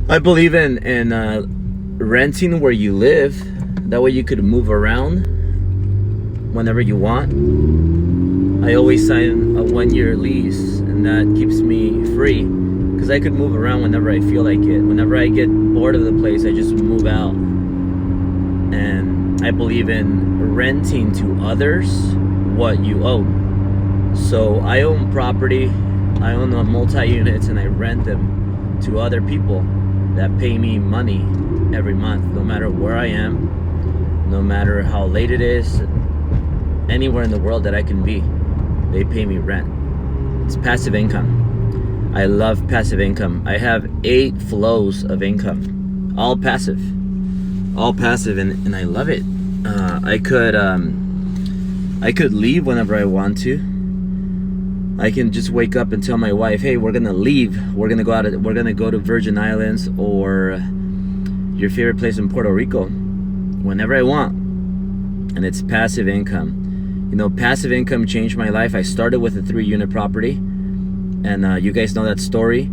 I believe in renting where you live. That way you could move around whenever you want. I always sign a 1-year lease, and that keeps me free because I could move around whenever I feel like it. Whenever I get bored of the place, I just move out. And I believe in renting to others what you own. So I own property, I own multi-units, and I rent them to other people that pay me money every month, no matter where I am, no matter how late it is, anywhere in the world that I can be, they pay me rent. It's passive income. I love passive income. I have 8 flows of income, all passive, and I love it. I could leave whenever I want to. I can just wake up and tell my wife, hey, we're gonna leave. We're gonna go to Virgin Islands or your favorite place in Puerto Rico whenever I want. And it's passive income. You know, passive income changed my life. I started with a 3-unit property, and you guys know that story.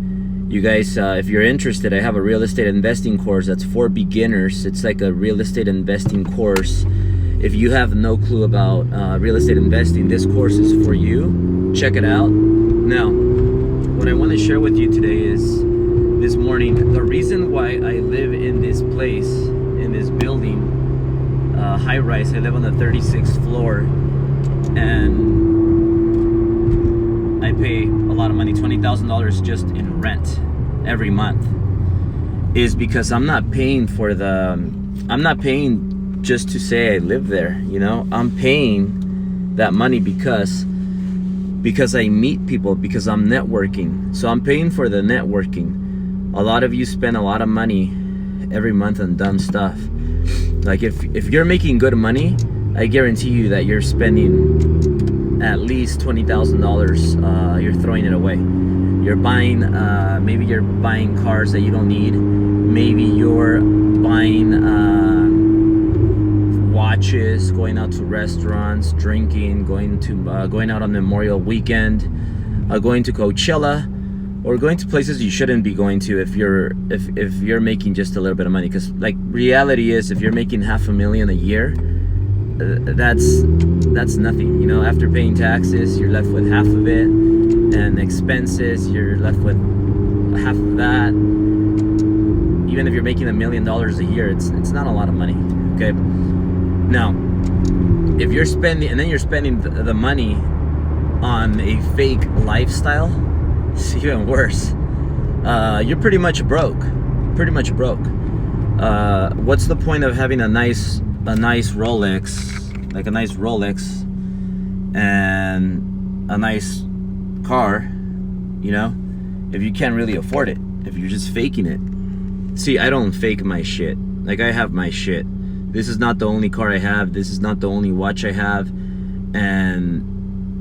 You guys, if you're interested, I have a real estate investing course that's for beginners. It's like a real estate investing course. If you have no clue about real estate investing, this course is for you. Check it out. Now, what I want to share with you today is this morning, the reason why I live in this place, in this building, high rise. I live on the 36th floor, and I pay a lot of money, $20,000 just in rent every month, is because I'm not paying just to say I live there. You know, I'm paying that money because I meet people, because I'm networking. So I'm paying for the networking. A lot of you spend a lot of money every month on dumb stuff. Like if you're making good money, I guarantee you that you're spending at least $20,000. You're throwing it away. You're buying, maybe you're buying cars that you don't need. Maybe you're buying watches, going out to restaurants, drinking, going out on Memorial Weekend, going to Coachella, or going to places you shouldn't be going to if you're making just a little bit of money. Because like reality is, if you're making $500,000 a year, that's nothing. You know, after paying taxes, you're left with half of it, and expenses, you're left with half of that. Even if you're making $1 million a year, it's not a lot of money. Okay. Now, if you're spending, and then you're spending the money on a fake lifestyle, it's even worse. You're pretty much broke. What's the point of having a nice Rolex, like a nice Rolex, and a nice car, you know, if you can't really afford it, if you're just faking it? See, I don't fake my shit. Like, I have my shit. This is not the only car I have. This is not the only watch I have. And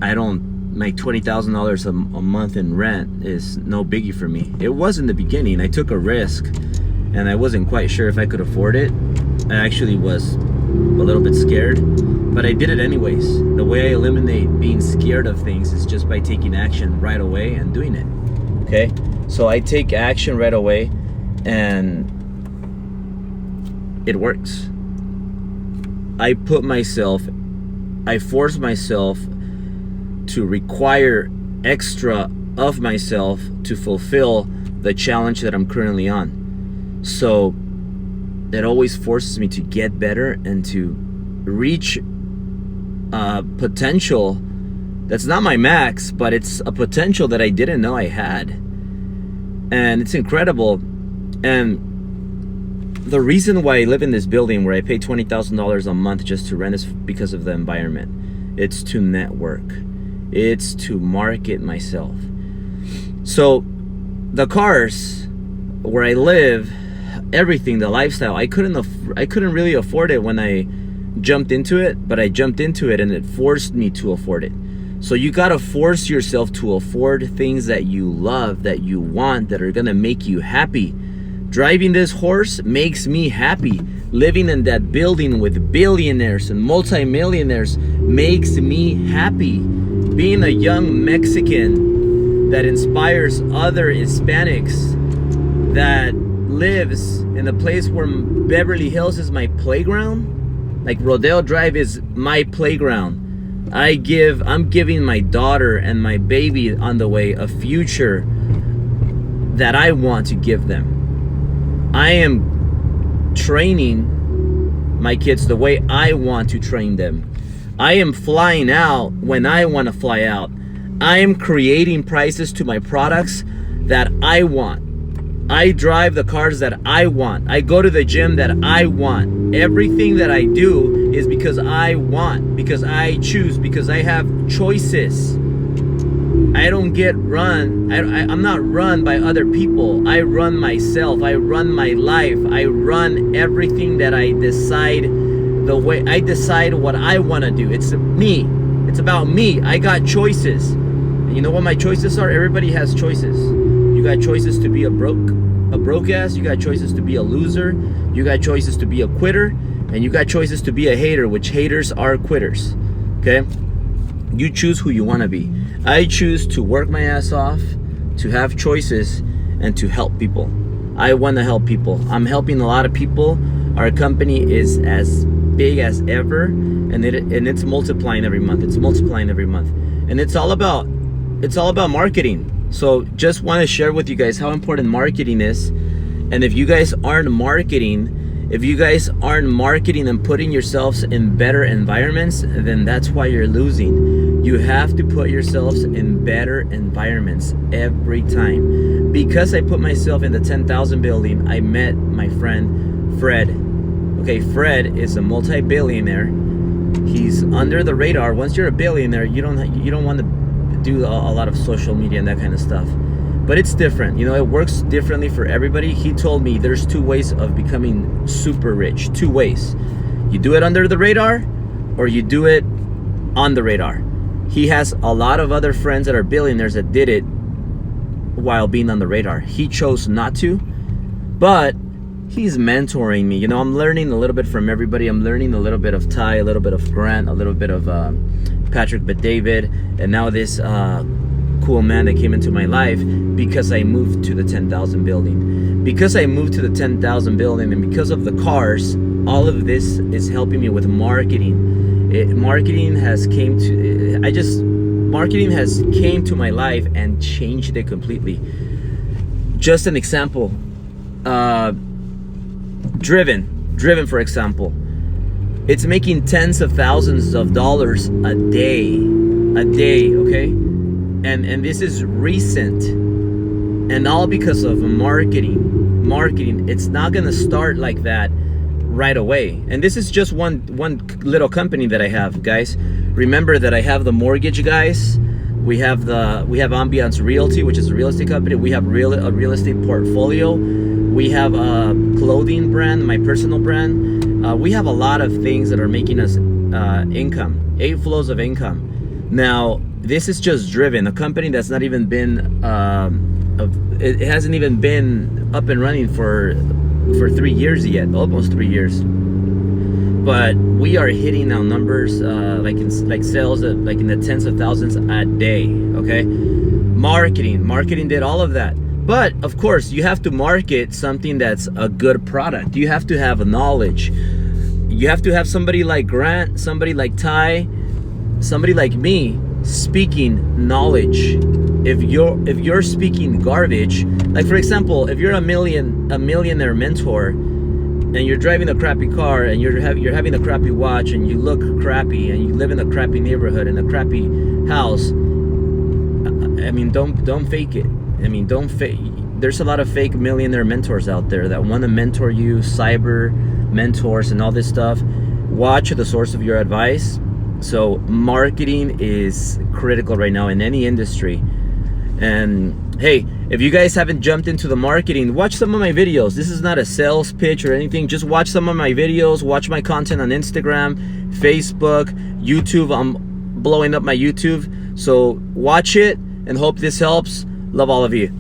I don't make $20,000 a month in rent is no biggie for me. It was in the beginning. I took a risk, and I wasn't quite sure if I could afford it. I actually was a little bit scared, but I did it anyways. The way I eliminate being scared of things is just by taking action right away and doing it. Okay? So I take action right away, and it works. I force myself to require extra of myself to fulfill the challenge that I'm currently on. So that always forces me to get better and to reach potential that's not my max, but it's a potential that I didn't know I had. And it's incredible. And the reason why I live in this building where I pay $20,000 a month just to rent is because of the environment. It's to network. It's to market myself. So the cars where I live, everything, the lifestyle, I couldn't really afford it when I jumped into it, but I jumped into it and it forced me to afford it. So you gotta force yourself to afford things that you love, that you want, that are gonna make you happy. Driving this horse makes me happy. Living in that building with billionaires and multimillionaires makes me happy. Being a young Mexican that inspires other Hispanics, that lives in the place where Beverly Hills is my playground, like Rodeo Drive is my playground. I'm giving my daughter and my baby on the way a future that I want to give them. I am training my kids the way I want to train them. I am flying out when I want to fly out. I am creating prices to my products that I want. I drive the cars that I want. I go to the gym that I want. Everything that I do is because I want, because I choose, because I have choices. I don't get run. I'm not run by other people. I run myself. I run my life. I run everything that I decide the way I decide what I want to do. It's me. It's about me. I got choices. And you know what my choices are? Everybody has choices. You got choices to be a broke ass. You got choices to be a loser. You got choices to be a quitter. And you got choices to be a hater, which haters are quitters. Okay? You choose who you want to be. I choose to work my ass off, to have choices, and to help people. I want to help people. I'm helping a lot of people. Our company is as big as ever, and it's multiplying every month. It's multiplying every month, and it's all about marketing. So just want to share with you guys how important marketing is. And if you guys aren't marketing and putting yourselves in better environments, then that's why you're losing. You have to put yourselves in better environments every time. Because I put myself in the 10,000 building, I met my friend Fred. Okay, Fred is a multi-billionaire. He's under the radar. Once you're a billionaire, you don't want to do a lot of social media and that kind of stuff. But it's different. You know, it works differently for everybody. He told me there's 2 ways of becoming super rich. 2 ways. You do it under the radar, or you do it on the radar. He has a lot of other friends that are billionaires that did it while being on the radar. He chose not to, but he's mentoring me. You know, I'm learning a little bit from everybody. I'm learning a little bit of Ty, a little bit of Grant, a little bit of Patrick, but David, and now this cool man that came into my life because I moved to the 10,000 building. Because I moved to the 10,000 building, and because of the cars, all of this is helping me with marketing. Marketing has came to my life and changed it completely. Just an example. Driven, for example, it's making tens of thousands of dollars a day, okay? And this is recent, and all because of marketing. It's not gonna start like that right away. And this is just one little company that I have, guys. Remember that I have the mortgage guys. We have Ambiance Realty, which is a real estate company. We have a real estate portfolio. We have a clothing brand, my personal brand. We have a lot of things that are making us income, 8 flows of income. Now, this is just Driven, a company that's not even been, it hasn't even been up and running for 3 years yet, almost 3 years. But we are hitting now numbers like sales like in the tens of thousands a day. Okay, marketing did all of that. But of course, you have to market something that's a good product. You have to have knowledge. You have to have somebody like Grant, somebody like Ty, somebody like me speaking knowledge. If you're speaking garbage, like for example, if you're a millionaire mentor, and you're driving a crappy car, and you're having a crappy watch, and you look crappy, and you live in a crappy neighborhood, in a crappy house, I mean, don't fake it. I mean, don't fake. There's a lot of fake millionaire mentors out there that want to mentor you, cyber mentors and all this stuff. Watch the source of your advice. So marketing is critical right now in any industry. And hey, if you guys haven't jumped into the marketing, watch some of my videos. This is not a sales pitch or anything. Just watch some of my videos. Watch my content on Instagram, Facebook, YouTube. I'm blowing up my YouTube. So watch it and hope this helps. Love all of you.